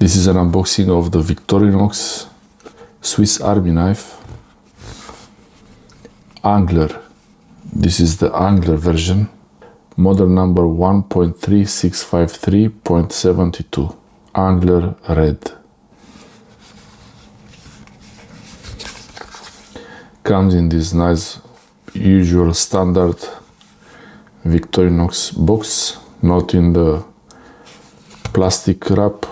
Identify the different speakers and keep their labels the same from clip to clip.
Speaker 1: This is an unboxing of the Victorinox Swiss Army knife Angler. This is the Angler version, model number 1.3653.72, Angler Red. Comes in this nice usual standard Victorinox box, not in the plastic wrap.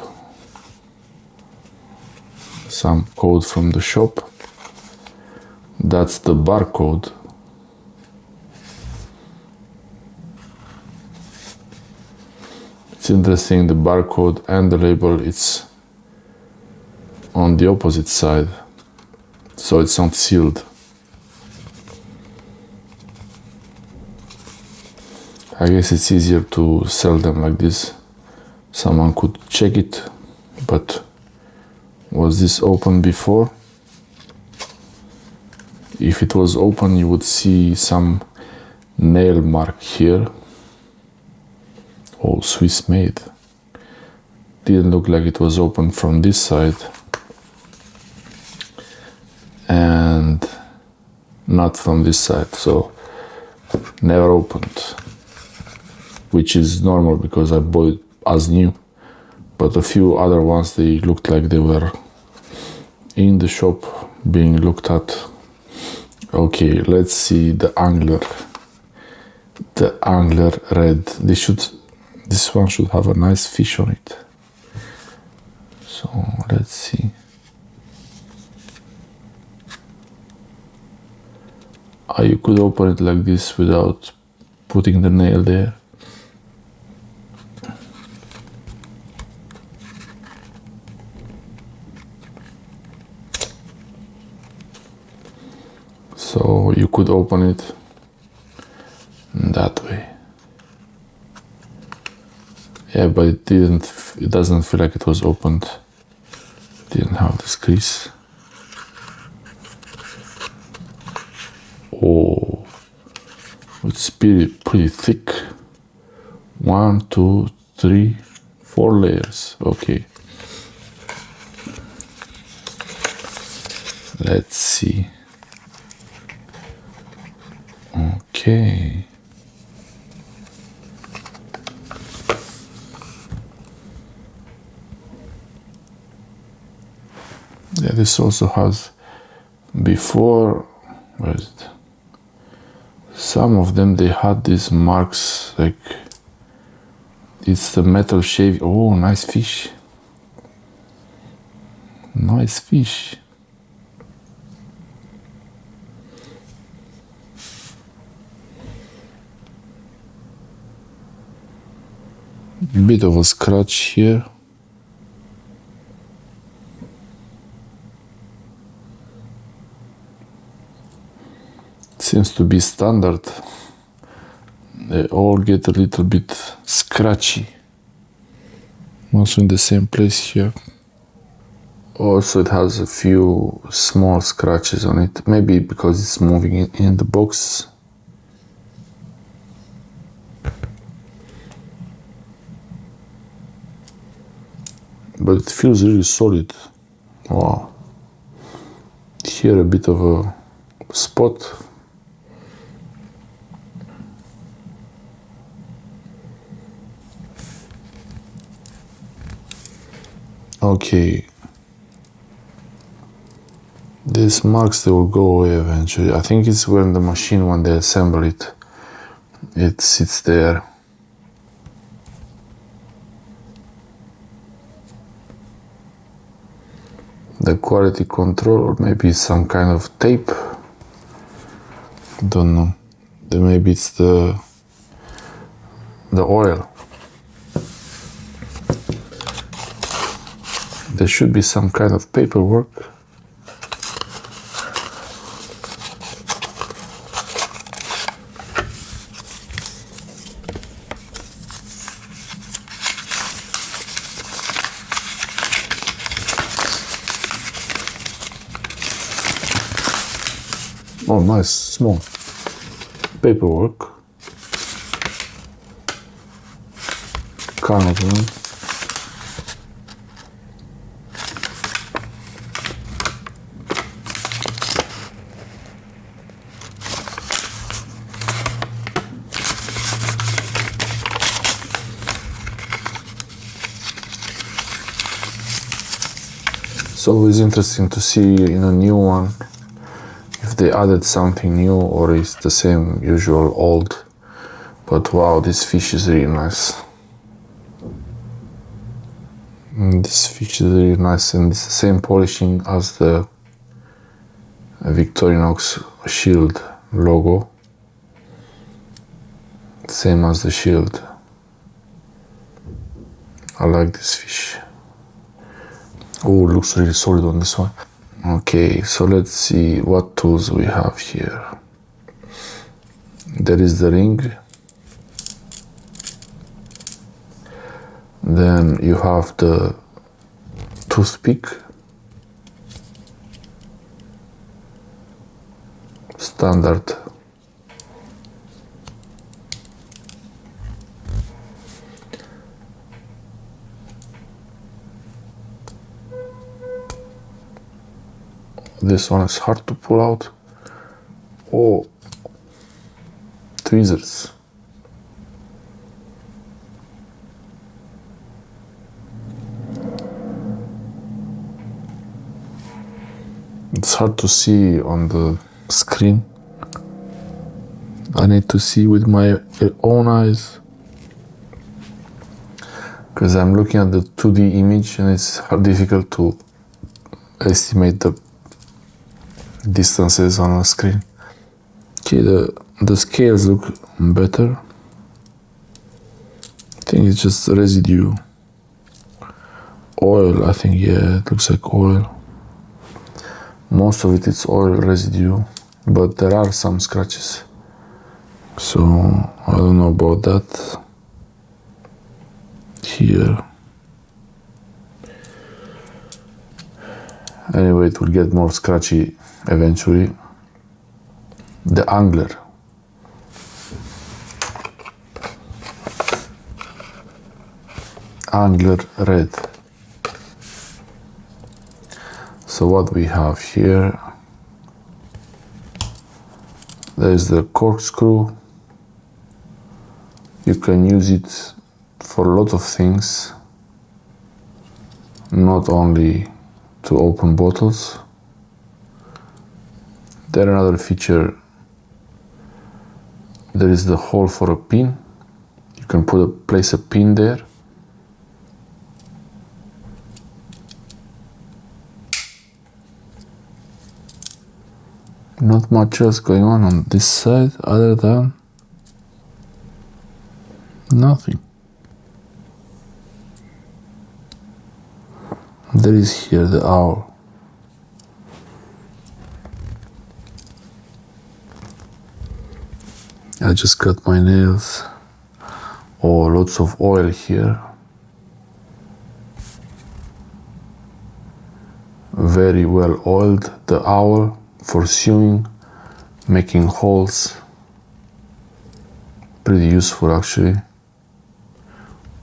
Speaker 1: Some code from the shop. That's the barcode. It's interesting, the barcode and the label, it's on the opposite side, so it's not sealed. I guess it's easier to sell them like this. Someone could check it, but was this open before? If it was open, you would see some nail mark here. Oh, Swiss made. Didn't look like it was open from this side. And not from this side, so never opened. Which is normal because I bought it as new. But a few other ones, they looked like they were in the shop being looked at. Okay, let's see the Angler. The Angler Red. This one should have a nice fish on it. So let's see. You could open it like this without putting the nail there. So you could open it that way. Yeah, but it doesn't feel like it was opened. Didn't have this crease. Oh, it's pretty thick. 1, 2, 3, 4 layers. Okay. Let's see. Okay. Yeah, this also has before, where is it? Some of them, they had these marks, like it's the metal shave. Oh, nice fish. Nice fish. Bit of a scratch here. Seems to be standard. They all get a little bit scratchy. Also in the same place here. Also it has a few small scratches on it. Maybe because it's moving in the box. But it feels really solid. Wow. Here a bit of a spot. Okay. These marks, they will go away eventually. I think it's when the machine, when they assemble it, it sits there. The quality control, or maybe some kind of tape. Don't know. Then maybe it's the oil. There should be some kind of paperwork. Oh, nice, small paperwork. Kind of one. It's always interesting to see in a new one if they added something new or it's the same usual old. But wow, this fish is really nice. This fish is really nice, and it's the same polishing as the Victorinox shield logo. Same as the shield. I like this fish. Oh, looks really solid on this one. Okay, so let's see what tools we have here. There is the ring. Then you have the toothpick. Standard. This one is hard to pull out. Oh, tweezers. It's hard to see on the screen. I need to see with my own eyes, because I'm looking at the 2D image and it's difficult to estimate the distances on the screen. Okay, the scales look better. I think it's just residue. Oil, I think, yeah, it looks like oil. Most of it is oil residue, but there are some scratches. So, I don't know about that. Here. Anyway, it will get more scratchy eventually. The Angler. Angler red. So what we have here, there is the corkscrew. You can use it for a lot of things, not only to open bottles. Then another feature, there is the hole for a pin. You can place a pin there. Not much else going on this side other than nothing. There is here the owl. I just cut my nails. Oh, lots of oil here. Very well oiled, the owl, for sewing, making holes. Pretty useful actually.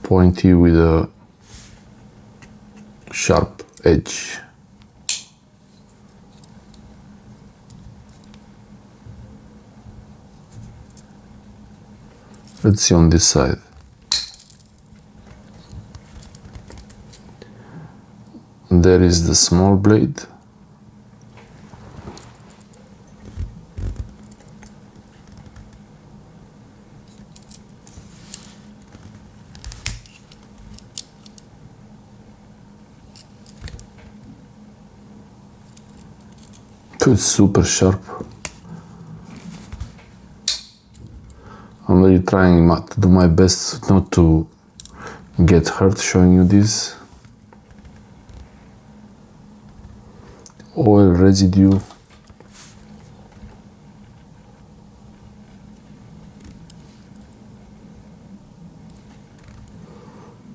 Speaker 1: Pointy with a sharp edge. Let's see on this side. There is the small blade. It's super sharp. I'm really trying to do my best not to get hurt showing you this. Oil residue.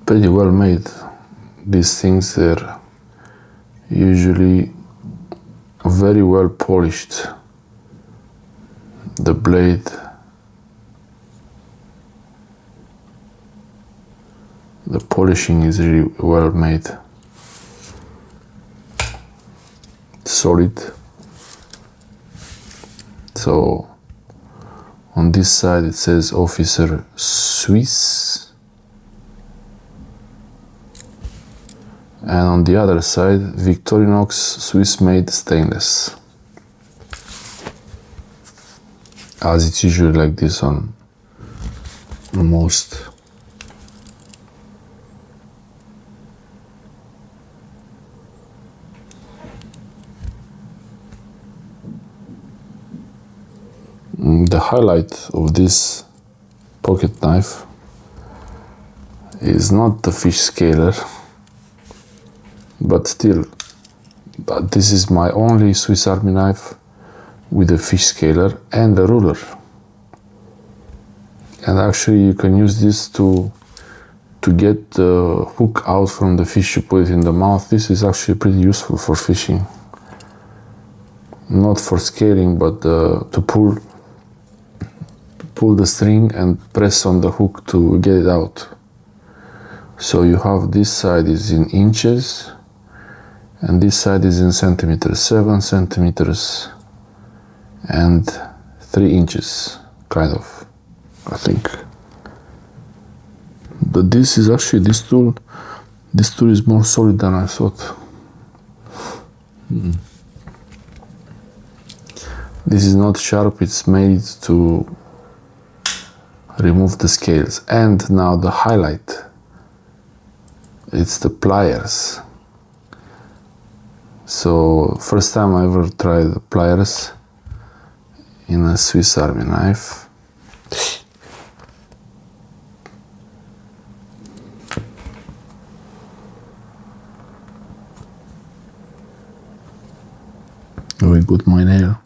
Speaker 1: Pretty well made. These things, they're usually very well polished. The blade, the polishing is really well made. Solid. So on this side it says Officer Swiss, and on the other side Victorinox Swiss made stainless, as it's usually like this on most. The highlight of this pocket knife is not the fish scaler, but still, this is my only Swiss Army knife with a fish scaler and a ruler. And actually you can use this to get the hook out from the fish, you put it in the mouth. This is actually pretty useful for fishing. Not for scaling, but to pull the string and press on the hook to get it out. So you have this side is in inches and this side is in centimeters, 7 centimeters and 3 inches, kind of, I think. But this is actually, this tool is more solid than I thought. This is not sharp, it's made to remove the scales. And now the highlight, it's the pliers. So first time I ever tried the pliers in a Swiss Army knife. Very good, my nail.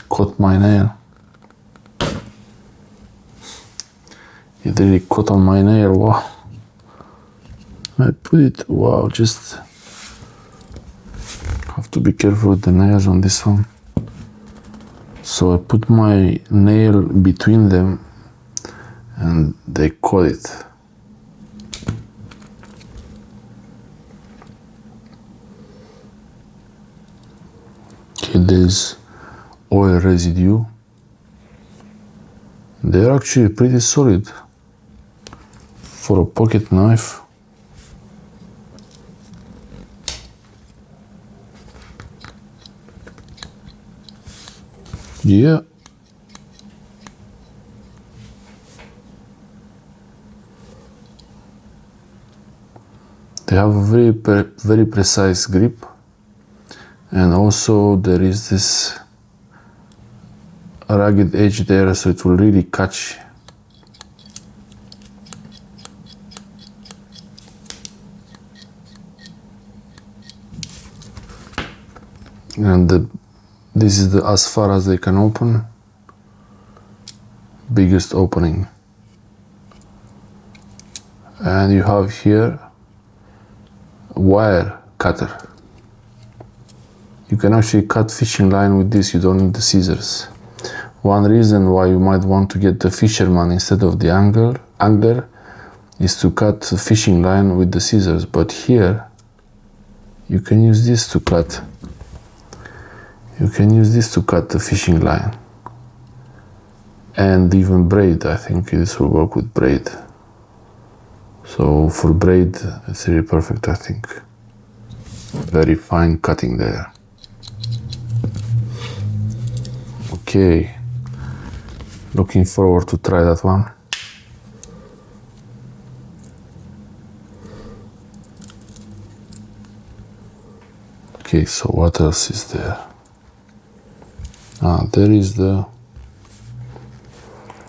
Speaker 1: Caught my nail. It really caught on my nail, wow. I put it, wow, just have to be careful with the nails on this one. So I put my nail between them and they caught it. Okay, there's oil residue. They're actually pretty solid for a pocket knife. Yeah. They have a very precise grip, and also there is this rugged edge there, so it will really catch. And this is as far as they can open, biggest opening. And you have here a wire cutter. You can actually cut fishing line with this, you don't need the scissors. One reason why you might want to get the Fisherman instead of the angler is to cut the fishing line with the scissors, but here you can use this to cut. You can use this to cut the fishing line. And even braid, I think this will work with braid. So for braid, it's really perfect, I think. Very fine cutting there. Okay, looking forward to try that one. Okay, so what else is there? There is the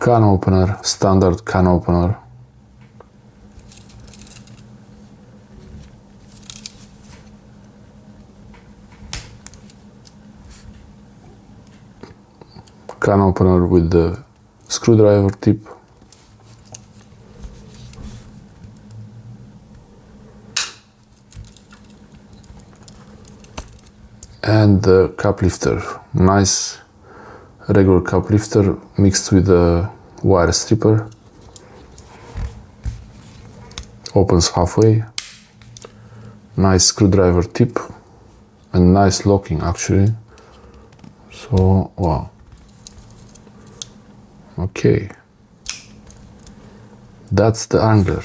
Speaker 1: can opener, standard can opener. Can opener with the screwdriver tip. And the cup lifter, nice regular cup lifter mixed with a wire stripper. Opens halfway. Nice screwdriver tip and nice locking actually. So wow. Okay. That's the angler.